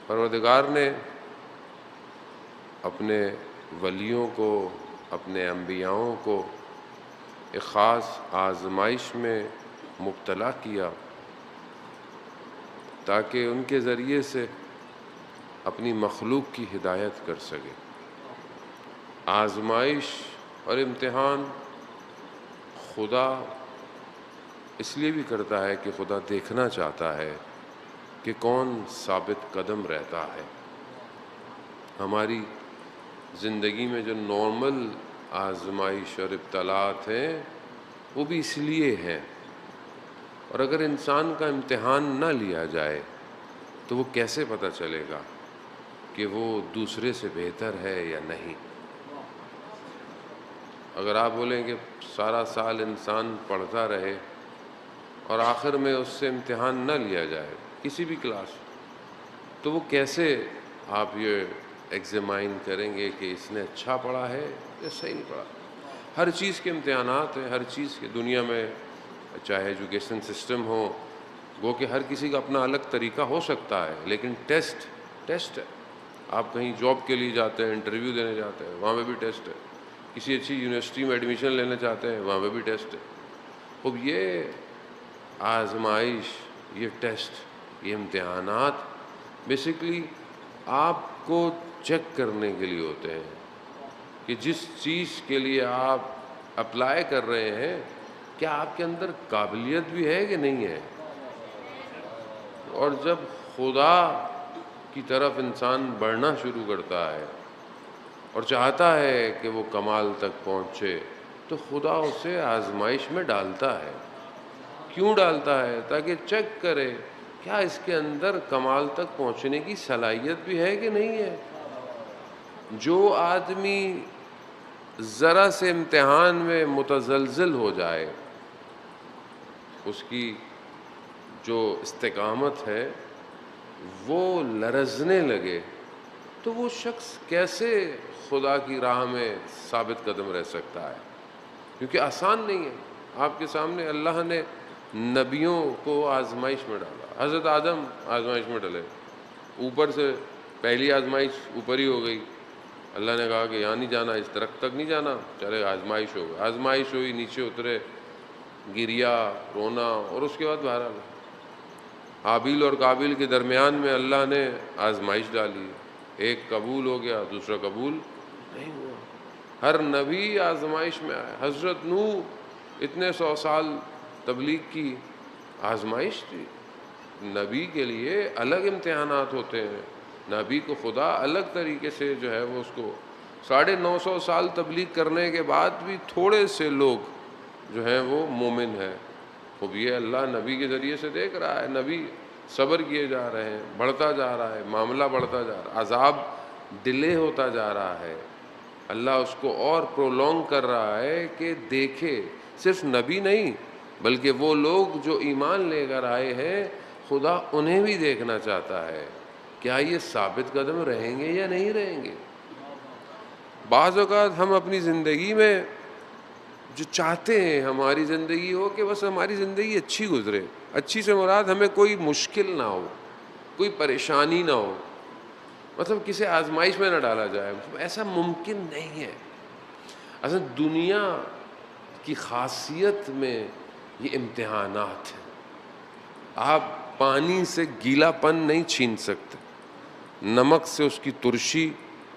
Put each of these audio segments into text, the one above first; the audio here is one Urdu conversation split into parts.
پروردگار نے اپنے ولیوں کو، اپنے انبیاؤں کو ایک خاص آزمائش میں مبتلا کیا تاکہ ان کے ذریعے سے اپنی مخلوق کی ہدایت کر سکے۔ آزمائش اور امتحان خدا اس لیے بھی کرتا ہے کہ خدا دیکھنا چاہتا ہے کہ کون ثابت قدم رہتا ہے۔ ہماری زندگی میں جو نارمل آزمائش اور ابتلاءات ہیں وہ بھی اس لیے ہیں، اور اگر انسان کا امتحان نہ لیا جائے تو وہ کیسے پتہ چلے گا کہ وہ دوسرے سے بہتر ہے یا نہیں؟ اگر آپ بولیں کہ سارا سال انسان پڑھتا رہے اور آخر میں اس سے امتحان نہ لیا جائے کسی بھی کلاس، تو وہ کیسے آپ یہ ایگزامائن کریں گے کہ اس نے اچھا پڑھا ہے یا صحیح نہیں پڑھا؟ ہر چیز کے امتحانات ہیں، ہر چیز کے دنیا میں، چاہے ایجوکیشن سسٹم ہو، وہ کہ ہر کسی کا اپنا الگ طریقہ ہو سکتا ہے، لیکن ٹیسٹ ہے۔ آپ کہیں جاب کے لیے جاتے ہیں، انٹرویو دینے جاتے ہیں، وہاں پہ بھی ٹیسٹ ہے۔ کسی اچھی یونیورسٹی میں ایڈمیشن لینا چاہتے ہیں، وہاں پہ بھی ٹیسٹ ہے۔ اب یہ آزمائش، یہ ٹیسٹ، یہ امتحانات بیسیکلی آپ کو چیک کرنے کے لیے ہوتے ہیں کہ جس چیز کے لیے آپ اپلائی کر رہے ہیں کیا آپ کے اندر قابلیت بھی ہے کہ نہیں ہے۔ اور جب خدا کی طرف انسان بڑھنا شروع کرتا ہے اور چاہتا ہے کہ وہ کمال تک پہنچے تو خدا اسے آزمائش میں ڈالتا ہے۔ کیوں ڈالتا ہے؟ تاکہ چیک کرے کیا اس کے اندر کمال تک پہنچنے کی صلاحیت بھی ہے کہ نہیں ہے۔ جو آدمی ذرا سے امتحان میں متزلزل ہو جائے، اس کی جو استقامت ہے وہ لرزنے لگے، تو وہ شخص کیسے خدا کی راہ میں ثابت قدم رہ سکتا ہے؟ کیونکہ آسان نہیں ہے۔ آپ کے سامنے اللہ نے نبیوں کو آزمائش میں ڈالا۔ حضرت آدم آزمائش میں ڈلے، اوپر سے پہلی آزمائش اوپر ہی ہو گئی۔ اللہ نے کہا کہ یہاں نہیں جانا، اس درخت تک نہیں جانا، چلے آزمائش ہو گئی۔ آزمائش ہوئی، نیچے اترے، گریا، رونا، اور اس کے بعد باہر آ گئے۔ حابیل اور قابیل کے درمیان میں اللہ نے آزمائش ڈالی، ایک قبول ہو گیا، دوسرا قبول نہیں ہوا۔ ہر نبی آزمائش میں آیا۔ حضرت نوح اتنے 100 سال تبلیغ کی، آزمائش تھی۔ نبی کے لیے الگ امتحانات ہوتے ہیں۔ نبی کو خدا الگ طریقے سے جو ہے وہ اس کو 950 سال تبلیغ کرنے کے بعد بھی تھوڑے سے لوگ جو ہیں وہ مومن ہیں۔ اب یہ اللہ نبی کے ذریعے سے دیکھ رہا ہے، نبی صبر کیے جا رہے ہیں، بڑھتا جا رہا ہے، معاملہ بڑھتا جا رہا ہے، عذاب ڈیلے ہوتا جا رہا ہے۔ اللہ اس کو اور پرولونگ کر رہا ہے کہ دیکھے۔ صرف نبی نہیں بلکہ وہ لوگ جو ایمان لے کر آئے ہیں، خدا انہیں بھی دیکھنا چاہتا ہے کیا یہ ثابت قدم رہیں گے یا نہیں رہیں گے۔ بعض اوقات ہم اپنی زندگی میں جو چاہتے ہیں ہماری زندگی ہو کہ بس ہماری زندگی اچھی گزرے، اچھی سے مراد ہمیں کوئی مشکل نہ ہو، کوئی پریشانی نہ ہو، مطلب کسی آزمائش میں نہ ڈالا جائے، ایسا ممکن نہیں ہے۔ اصل دنیا کی خاصیت میں یہ امتحانات ہیں۔ آپ پانی سے گیلا پن نہیں چھین سکتے، نمک سے اس کی ترشی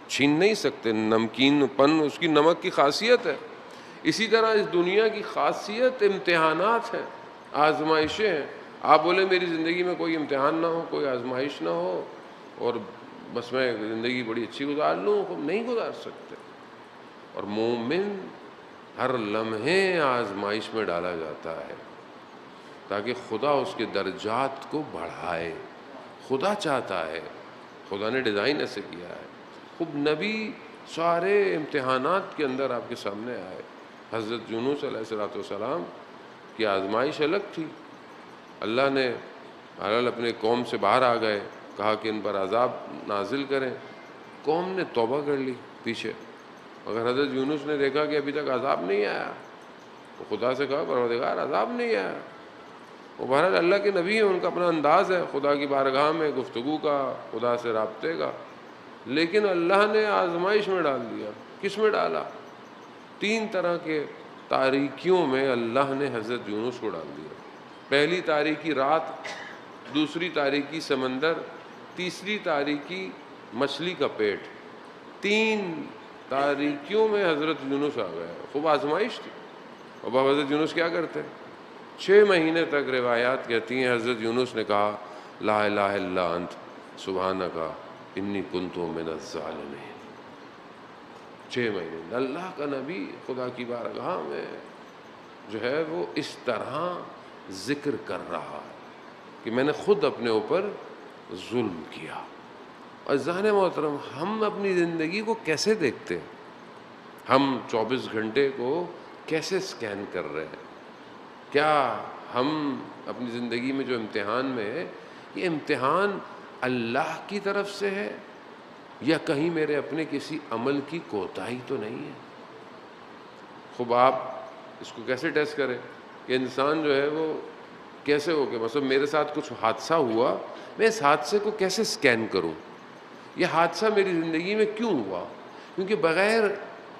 چھین نہیں سکتے، نمکین پن اس کی نمک کی خاصیت ہے۔ اسی طرح اس دنیا کی خاصیت امتحانات ہیں، آزمائشیں ہیں۔ آپ بولیں میری زندگی میں کوئی امتحان نہ ہو، کوئی آزمائش نہ ہو اور بس میں زندگی بڑی اچھی گزار لوں، ہم نہیں گزار سکتے۔ اور مومن ہر لمحے آزمائش میں ڈالا جاتا ہے تاکہ خدا اس کے درجات کو بڑھائے۔ خدا چاہتا ہے، خدا نے ڈیزائن ایسے کیا ہے۔ خود نبی سارے امتحانات کے اندر آپ کے سامنے آئے۔ حضرت یونس علیہ السلام کی آزمائش الگ تھی۔ اللہ نے حالانکہ اپنے قوم سے باہر آ گئے، کہا کہ ان پر عذاب نازل کریں، قوم نے توبہ کر لی پیچھے، مگر حضرت یونس نے دیکھا کہ ابھی تک عذاب نہیں آیا، تو خدا سے کہا پروردگار عذاب نہیں آیا۔ وہ بہرحال اللہ کے نبی ہیں، ان کا اپنا انداز ہے خدا کی بارگاہ میں گفتگو کا، خدا سے رابطے کا، لیکن اللہ نے آزمائش میں ڈال دیا۔ کس میں ڈالا؟ 3 طرح کے تاریکیوں میں اللہ نے حضرت یونس کو ڈال دیا۔ پہلی تاریکی رات، دوسری تاریکی سمندر، تیسری تاریکی مچھلی کا پیٹ۔ 3 تاریکیوں میں حضرت یونس آ گئے۔ خوب آزمائش تھی۔ اب حضرت یونس کیا کرتے؟ 6 مہینے تک روایات کہتی ہیں حضرت یونس نے کہا لا الہ الا انت سبحانک انی کنت من الظالمین۔ 6 مہینے اللہ کا نبی خدا کی بارگاہ میں جو ہے وہ اس طرح ذکر کر رہا ہے کہ میں نے خود اپنے اوپر ظلم کیا۔ عزیزان محترم، ہم اپنی زندگی کو کیسے دیکھتے ہیں؟ ہم 24 گھنٹے کو کیسے سکین کر رہے ہیں؟ کیا ہم اپنی زندگی میں جو امتحان میں ہے، یہ امتحان اللہ کی طرف سے ہے یا کہیں میرے اپنے کسی عمل کی کوتاہی تو نہیں ہے؟ خوب آپ اس کو کیسے ٹیسٹ کریں کہ انسان جو ہے وہ کیسے ہو کہ مثلا میرے ساتھ کچھ حادثہ ہوا، میں اس حادثے کو کیسے سکین کروں؟ یہ حادثہ میری زندگی میں کیوں ہوا؟ کیونکہ بغیر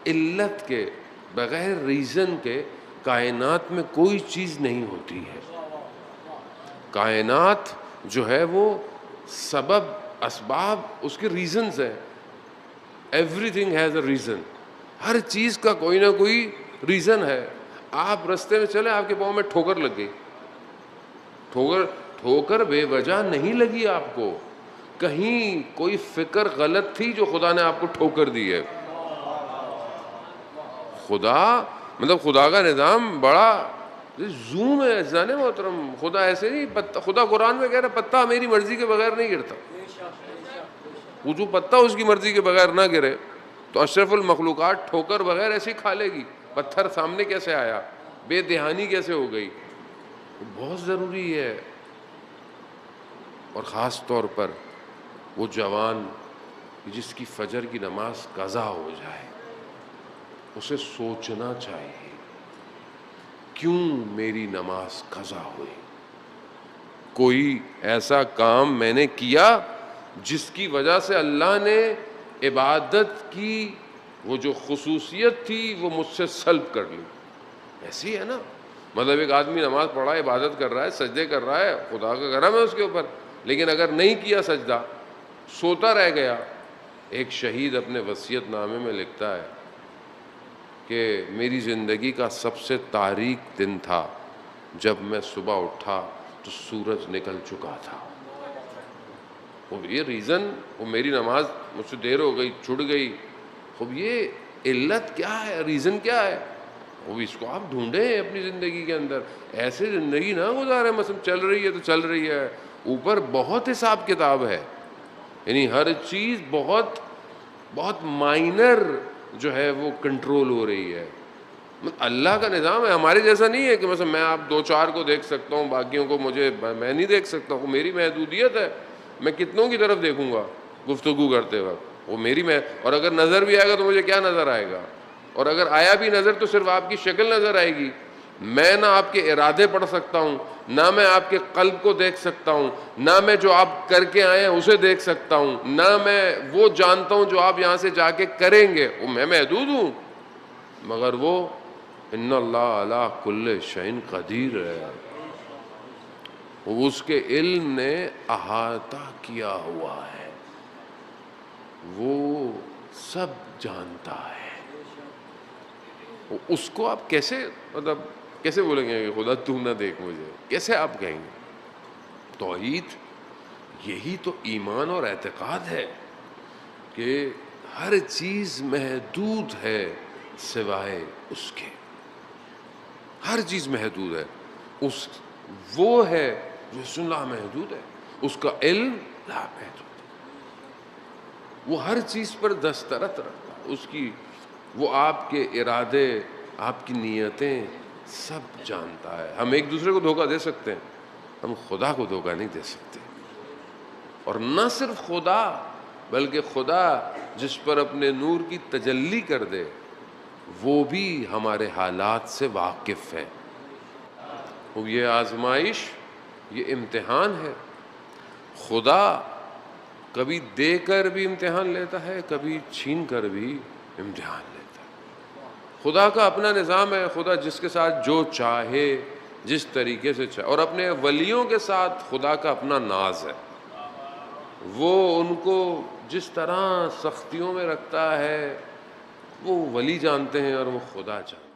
علت کے، بغیر ریزن کے کائنات میں کوئی چیز نہیں ہوتی ہے۔ کائنات جو ہے وہ سبب، اسباب، اس کے ریزنز ہیں۔ Everything has a reason, ہر چیز کا کوئی نہ کوئی ریزن ہے۔ آپ رستے میں چلے، آپ کے پاؤں میں ٹھوکر لگ گئی، ٹھوکر بے وجہ نہیں لگی آپ کو، کہیں کوئی فکر غلط تھی جو خدا نے آپ کو ٹھوکر دی ہے۔ خدا کا نظام بڑا زوم ہے عزیزان محترم۔ خدا ایسے نہیں، خدا قرآن میں کہہ رہا پتہ میری مرضی کے بغیر نہیں گرتا۔ وہ جو پتہ اس کی مرضی کے بغیر نہ گرے تو اشرف المخلوقات ٹھوکر بغیر ایسی کھا لے گی۔ پتھر سامنے کیسے آیا، بے دہانی کیسے ہو گئی؟ بہت ضروری ہے۔ اور خاص طور پر وہ جوان جس کی فجر کی نماز قضا ہو جائے، اسے سوچنا چاہیے کیوں میری نماز قضا ہوئی؟ کوئی ایسا کام میں نے کیا جس کی وجہ سے اللہ نے عبادت کی وہ جو خصوصیت تھی وہ مجھ سے سلب کر لی۔ ایسے ہی ہے نا، مطلب ایک آدمی نماز پڑھا ہے، عبادت کر رہا ہے، سجدے کر رہا ہے، خدا کا کرم ہے اس کے اوپر، لیکن اگر نہیں کیا سجدہ، سوتا رہ گیا۔ ایک شہید اپنے وصیت نامے میں لکھتا ہے کہ میری زندگی کا سب سے تاریک دن تھا جب میں صبح اٹھا تو سورج نکل چکا تھا۔ اب یہ ریزن، وہ میری نماز مجھ سے دیر ہو گئی، چھوٹ گئی، اب یہ علت کیا ہے، ریزن کیا ہے؟ وہ اس کو آپ ڈھونڈیں اپنی زندگی کے اندر۔ ایسے زندگی نہ گزاریں مثلا چل رہی ہے تو چل رہی ہے، اوپر بہت حساب کتاب ہے، یعنی ہر چیز بہت بہت مائنر جو ہے وہ کنٹرول ہو رہی ہے۔ اللہ کا نظام ہے، ہمارے جیسا نہیں ہے کہ مثلا میں آپ 2-4 کو دیکھ سکتا ہوں، باقیوں کو میں نہیں دیکھ سکتا ہوں، میری محدودیت ہے، میں کتنوں کی طرف دیکھوں گا گفتگو کرتے وقت، وہ میری اور اگر نظر بھی آئے گا تو مجھے کیا نظر آئے گا؟ اور اگر آیا بھی نظر تو صرف آپ کی شکل نظر آئے گی۔ میں نہ آپ کے ارادے پڑھ سکتا ہوں، نہ میں آپ کے قلب کو دیکھ سکتا ہوں، نہ میں جو آپ کر کے آئے ہیں اسے دیکھ سکتا ہوں، نہ میں وہ جانتا ہوں جو آپ یہاں سے جا کے کریں گے، وہ میں محدود ہوں۔ مگر وہ ان اللہ علی کل شیء قدیر ہے، اس کے علم نے احاطہ کیا ہوا ہے، وہ سب جانتا ہے۔ اس کو آپ کیسے کیسے بولیں گے کہ خدا تو نہ دیکھ مجھے؟ کیسے آپ کہیں گے؟ توحید یہی تو ایمان اور اعتقاد ہے کہ ہر چیز محدود ہے سوائے اس کے، ہر چیز محدود ہے، وہ ہے جو اس لا محدود ہے، اس کا علم لا محدود ہے، وہ ہر چیز پر دسترت رکھتا ہے، اس کی وہ آپ کے ارادے، آپ کی نیتیں سب جانتا ہے۔ ہم ایک دوسرے کو دھوکہ دے سکتے ہیں، ہم خدا کو دھوکہ نہیں دے سکتے۔ اور نہ صرف خدا بلکہ خدا جس پر اپنے نور کی تجلی کر دے وہ بھی ہمارے حالات سے واقف ہے۔ یہ آزمائش یہ امتحان ہے۔ خدا کبھی دے کر بھی امتحان لیتا ہے، کبھی چھین کر بھی امتحان لیتا ہے۔ خدا کا اپنا نظام ہے، خدا جس کے ساتھ جو چاہے جس طریقے سے چاہے، اور اپنے ولیوں کے ساتھ خدا کا اپنا ناز ہے، وہ ان کو جس طرح سختیوں میں رکھتا ہے وہ ولی جانتے ہیں اور وہ خدا جانتے ہیں۔